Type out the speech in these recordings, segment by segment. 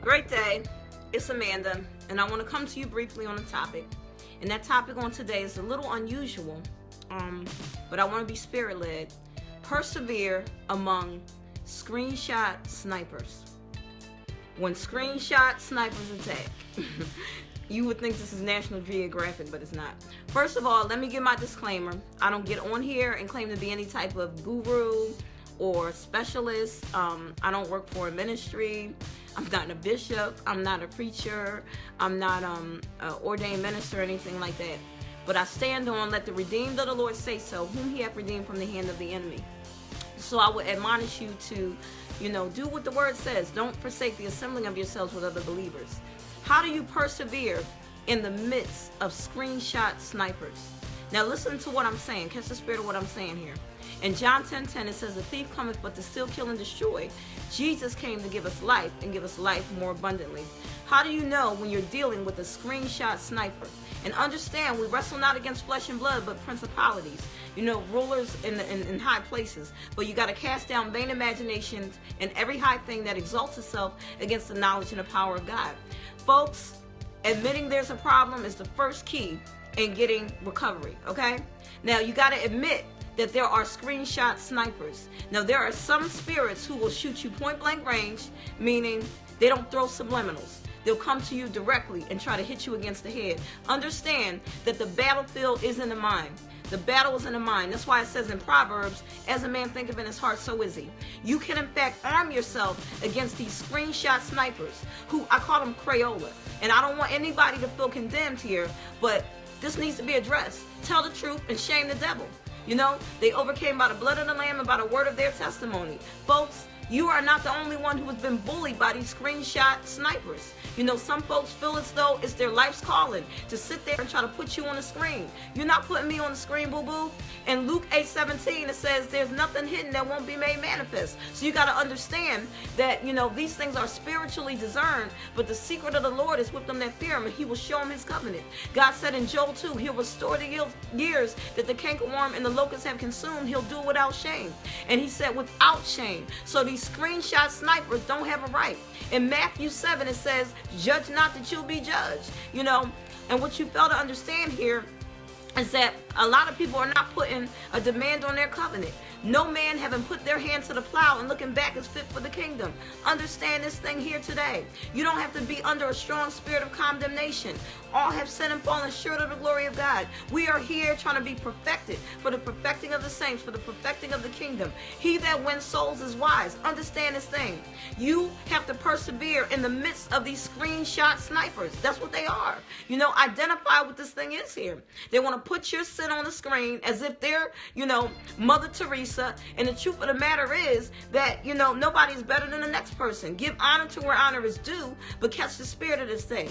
Great day. It's Amanda, and I want to come to you briefly on a topic. And that topic on today is a little unusual, but I want to be spirit-led. Persevere among screenshot snipers. When screenshot snipers attack, you would think this is National Geographic, but it's not. First of all, let me give my disclaimer. I don't get on here and claim to be any type of guru or specialist. I don't work for a ministry. I'm not a bishop. I'm not a preacher. I'm not an ordained minister or anything like that. But I stand on, let the redeemed of the Lord say so, whom he hath redeemed from the hand of the enemy. So I would admonish you to, do what the word says. Don't forsake the assembling of yourselves with other believers. How do you persevere in the midst of screenshot snipers? Now listen to what I'm saying. Catch the spirit of what I'm saying here. In John 10:10, it says, "The thief cometh but to steal, kill, and destroy." Jesus came to give us life and give us life more abundantly. How do you know when you're dealing with a screenshot sniper? And understand, we wrestle not against flesh and blood, but principalities, rulers in high places. But you got to cast down vain imaginations and every high thing that exalts itself against the knowledge and the power of God. Folks, admitting there's a problem is the first key in getting recovery, okay? Now, you got to admit that there are screenshot snipers. Now, there are some spirits who will shoot you point blank range, meaning they don't throw subliminals. They'll come to you directly and try to hit you against the head. Understand that the battlefield is in the mind. The battle is in the mind. That's why it says in Proverbs, as a man thinketh in his heart, so is he. You can, in fact, arm yourself against these screenshot snipers, who I call them Crayola. And I don't want anybody to feel condemned here, but this needs to be addressed. Tell the truth and shame the devil. They overcame by the blood of the Lamb and by the word of their testimony. Folks, you are not the only one who has been bullied by these screenshot snipers. Some folks feel as though it's their life's calling to sit there and try to put you on the screen. You're not putting me on the screen, boo-boo. In Luke 8:17, it says there's nothing hidden that won't be made manifest. So you got to understand that, these things are spiritually discerned, but the secret of the Lord is with them that fear him, and he will show them his covenant. God said in Joel 2, he'll restore the years that the cankerworm and the locusts have consumed. He'll do it without shame. And he said without shame. So these screenshot snipers don't have a right. In Matthew 7, it says, judge not that you'll be judged. And what you fail to understand here is that a lot of people are not putting a demand on their covenant. No man having put their hand to the plow and looking back is fit for the kingdom. Understand this thing here today. You don't have to be under a strong spirit of condemnation. All have sinned and fallen short of the glory of God. We are here trying to be perfected for the perfecting of the saints, for the perfecting of the kingdom. He that wins souls is wise. Understand this thing. You have to persevere in the midst of these screenshot snipers. That's what they are. Identify what this thing is here. They want to put your sin on the screen as if they're, Mother Teresa. And the truth of the matter is that, nobody's better than the next person. Give honor to where honor is due, but catch the spirit of this thing.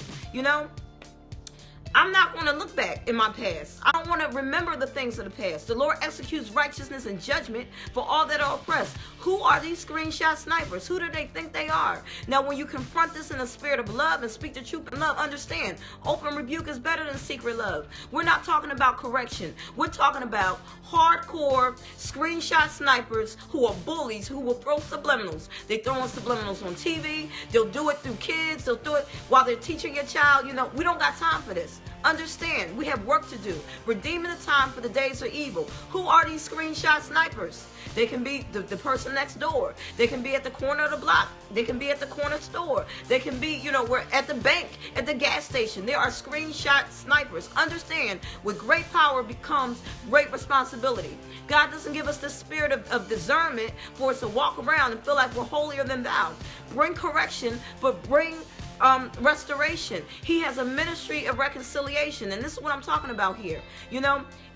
I'm not going to look back in my past. I don't want to remember the things of the past. The Lord executes righteousness and judgment for all that are oppressed. Who are these screenshot snipers? Who do they think they are? Now, when you confront this in a spirit of love and speak the truth in love, understand, open rebuke is better than secret love. We're not talking about correction. We're talking about hardcore screenshot snipers who are bullies, who will throw subliminals. They throw in subliminals on TV. They'll do it through kids. They'll do it while they're teaching your child. We don't got time for this. Understand, we have work to do. Redeeming the time, for the days are evil. Who are these screenshot snipers? They can be the person next door. They can be at the corner of the block. They can be at the corner store. They can be, we're at the bank, at the gas station. There are screenshot snipers. Understand, with great power becomes great responsibility. God doesn't give us the spirit of discernment for us to walk around and feel like we're holier than thou. Bring correction, but bring restoration. He has a ministry of reconciliation, and this is what I'm talking about here.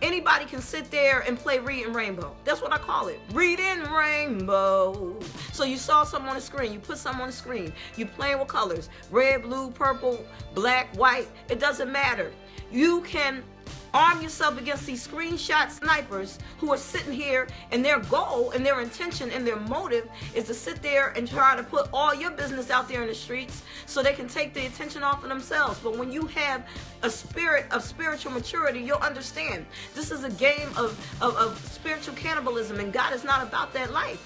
Anybody can sit there and play reading rainbow. That's what I call it, reading rainbow. So you saw something on the screen, you put something on the screen, you playing with colors, red, blue, purple, black, white, it doesn't matter. You can arm yourself against these screenshot snipers who are sitting here, and their goal and their intention and their motive is to sit there and try to put all your business out there in the streets so they can take the attention off of themselves. But when you have a spirit of spiritual maturity, you'll understand this is a game of spiritual cannibalism, and God is not about that life.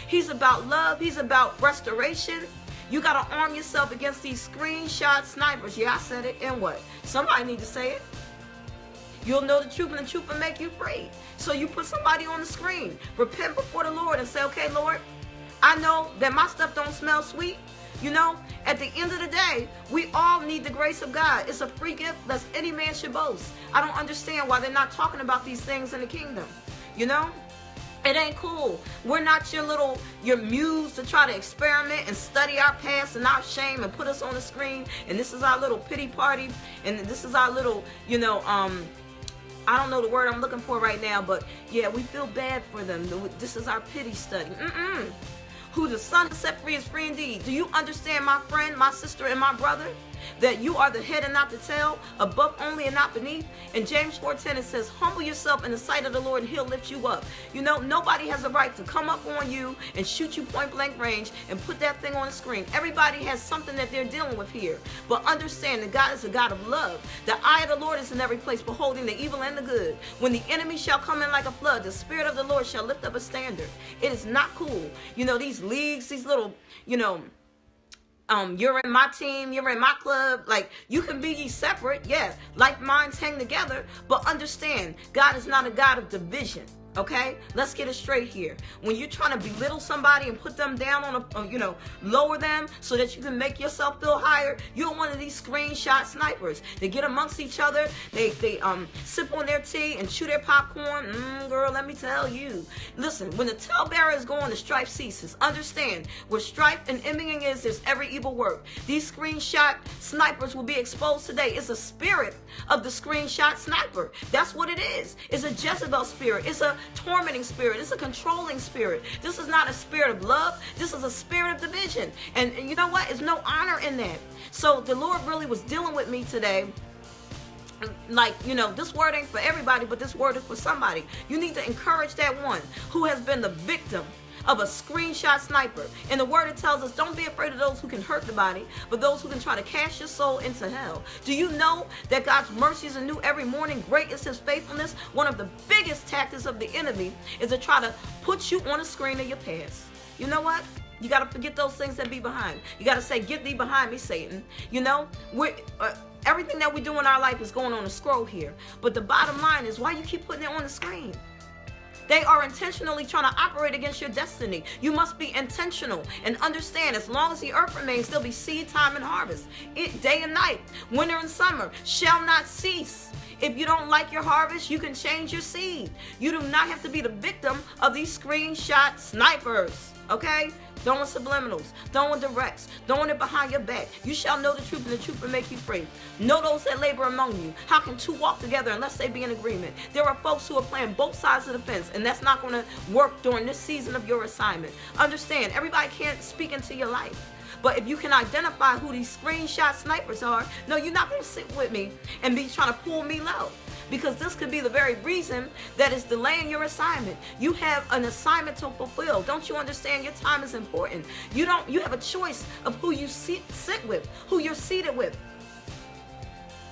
He's about love. He's about restoration. You got to arm yourself against these screenshot snipers. Yeah, I said it. And what? Somebody need to say it. You'll know the truth, and the truth will make you free. So you put somebody on the screen. Repent before the Lord and say, okay, Lord, I know that my stuff don't smell sweet. You know, at the end of the day, we all need the grace of God. It's a free gift lest any man should boast. I don't understand why they're not talking about these things in the kingdom. You know? It ain't cool. We're not your muse to try to experiment and study our past and our shame and put us on the screen. And this is our little pity party. And this is our little, I don't know the word I'm looking for right now, but yeah, we feel bad for them. This is our pity study. Who the Son has set free is free indeed. Do you understand, my friend, my sister, and my brother, that you are the head and not the tail, above only and not beneath? In James 4:10 it says, humble yourself in the sight of the Lord and he'll lift you up. You know, nobody has a right to come up on you and shoot you point blank range and put that thing on the screen. Everybody has something that they're dealing with here. But understand that God is a God of love. The eye of the Lord is in every place, beholding the evil and the good. When the enemy shall come in like a flood, the Spirit of the Lord shall lift up a standard. It is not cool. You know, these leagues, these little, you're in my team, you're in my club. Like, you can be ye separate, yeah. Like minds hang together, but understand, God is not a God of division. Okay, let's get it straight here. When you're trying to belittle somebody and put them down on lower them so that you can make yourself feel higher, you're one of these screenshot snipers. They get amongst each other, they sip on their tea and chew their popcorn. Girl, let me tell you. Listen, when the talebearer is going, the strife ceases. Understand, where strife and envying is, there's every evil work. These screenshot snipers will be exposed today. It's a spirit of the screenshot sniper. That's what it is. It's a Jezebel spirit. It's a tormenting spirit. It's a controlling spirit. This is not a spirit of love. This is a spirit of division. And you know what? There's no honor in that. So the Lord really was dealing with me today. Like, this word ain't for everybody, but this word is for somebody. You need to encourage that one who has been the victim of a screenshot sniper. In the word, it tells us, don't be afraid of those who can hurt the body, but those who can try to cast your soul into hell. Do you know that God's mercies are new every morning? Great is his faithfulness. One of the biggest tactics of the enemy is to try to put you on a screen of your past. You know what? You got to forget those things that be behind. You got to say, get thee behind me, Satan. Everything that we do in our life is going on a scroll here. But the bottom line is, why you keep putting it on the screen? They are intentionally trying to operate against your destiny. You must be intentional and understand, as long as the earth remains, there'll be seed time and harvest. Day and night, winter and summer shall not cease. If you don't like your harvest, you can change your seed. You do not have to be the victim of these screenshot snipers, okay? Throwing subliminals, throwing directs, throwing it behind your back. You shall know the truth, and the truth will make you free. Know those that labor among you. How can two walk together unless they be in agreement? There are folks who are playing both sides of the fence, and that's not going to work during this season of your assignment. Understand, everybody can't speak into your life. But if you can identify who these screenshot snipers are, no, you're not going to sit with me and be trying to pull me low. Because this could be the very reason that is delaying your assignment. You have an assignment to fulfill. Don't you understand? Your time is important. You have a choice of who you sit with, who you're seated with.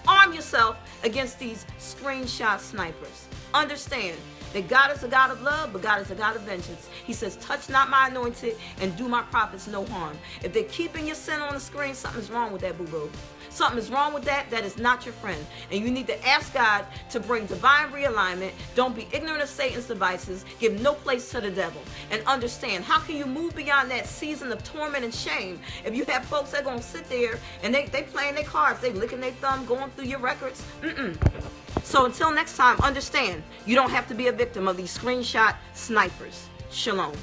Arm yourself against these screenshot snipers. Understand that God is a God of love, but God is a God of vengeance. He says, touch not my anointed and do my prophets no harm. If they're keeping your sin on the screen, something's wrong with that, boo-boo. Something is wrong with that. That is not your friend. And you need to ask God to bring divine realignment. Don't be ignorant of Satan's devices. Give no place to the devil. And understand, how can you move beyond that season of torment and shame if you have folks that are going to sit there and they playing their cards, they licking their thumb, going through your records? So until next time, understand, you don't have to be a victim of these screenshot snipers. Shalom.